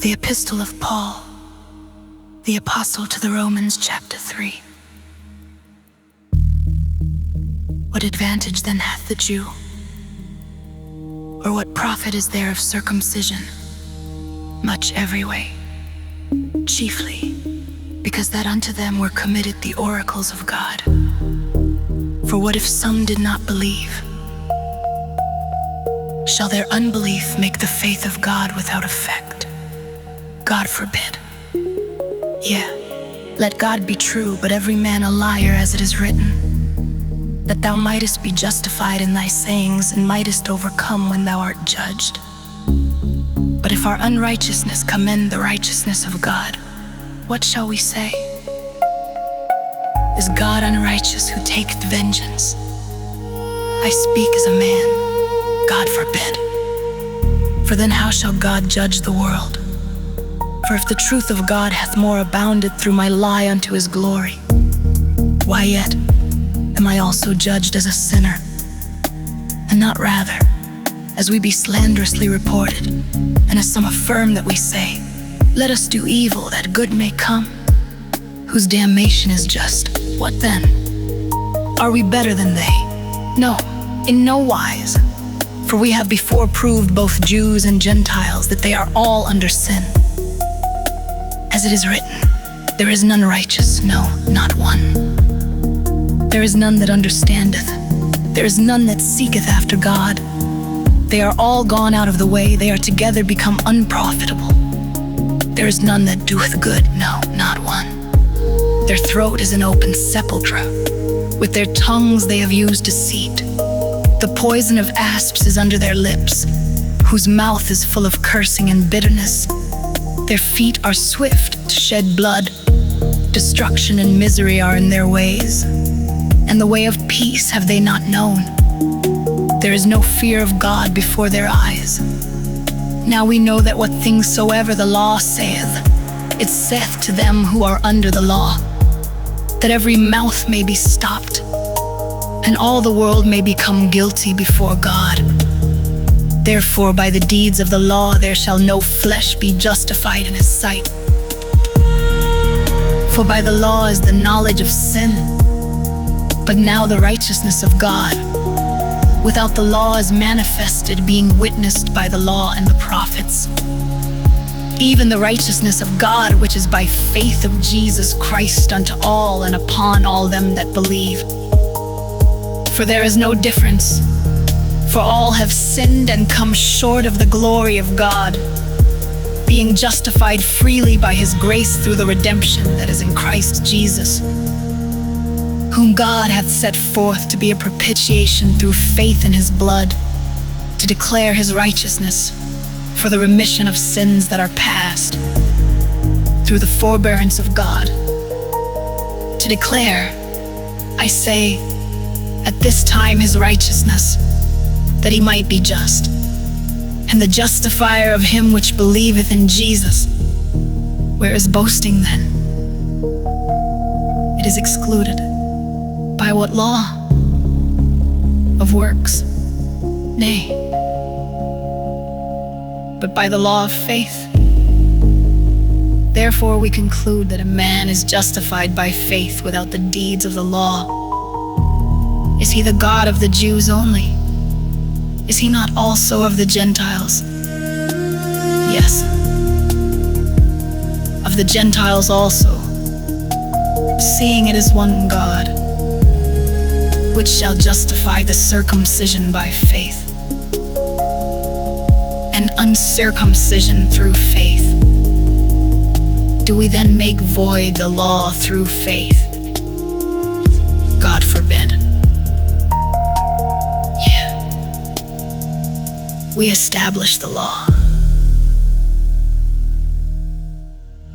The Epistle of Paul, the Apostle to the Romans, chapter 3. What advantage then hath the Jew? Or what profit is there of circumcision? Much every way, chiefly because that unto them were committed the oracles of God. For what if some did not believe? Shall their unbelief make the faith of God without effect? God forbid. Yea, let God be true, but every man a liar, as it is written, that thou mightest be justified in thy sayings, and mightest overcome when thou art judged. But if our unrighteousness commend the righteousness of God, what shall we say? Is God unrighteous who taketh vengeance? I speak as a man, God forbid. For then how shall God judge the world? For if the truth of God hath more abounded through my lie unto his glory, why yet am I also judged as a sinner? And not rather, as we be slanderously reported, and as some affirm that we say, let us do evil that good may come, whose damnation is just. What then? Are we better than they? No, in no wise. For we have before proved both Jews and Gentiles that they are all under sin. As it is written, there is none righteous, no, not one. There is none that understandeth. There is none that seeketh after God. They are all gone out of the way. They are together become unprofitable. There is none that doeth good, no, not one. Their throat is an open sepulchre. With their tongues they have used deceit. The poison of asps is under their lips, whose mouth is full of cursing and bitterness. Their feet are swift to shed blood. Destruction and misery are in their ways, and the way of peace have they not known. There is no fear of God before their eyes. Now we know that what things soever the law saith, it saith to them who are under the law, that every mouth may be stopped, and all the world may become guilty before God. Therefore, by the deeds of the law there shall no flesh be justified in his sight. For by the law is the knowledge of sin, but now the righteousness of God without the law is manifested, being witnessed by the law and the prophets, even the righteousness of God which is by faith of Jesus Christ unto all and upon all them that believe. For there is no difference, for all have sinned and come short of the glory of God, being justified freely by his grace through the redemption that is in Christ Jesus, whom God hath set forth to be a propitiation through faith in his blood, to declare his righteousness for the remission of sins that are past, through the forbearance of God. To declare, I say, at this time his righteousness, that he might be just, and the justifier of him which believeth in Jesus. Where is boasting then? It is excluded. By what law? Of works? Nay, but by the law of faith. Therefore we conclude that a man is justified by faith without the deeds of the law. Is he the God of the Jews only? Is he not also of the Gentiles? Yes, of the Gentiles also, seeing it is one God, which shall justify the circumcision by faith, and uncircumcision through faith. Do we then make void the law through faith? God forbid. We establish the law.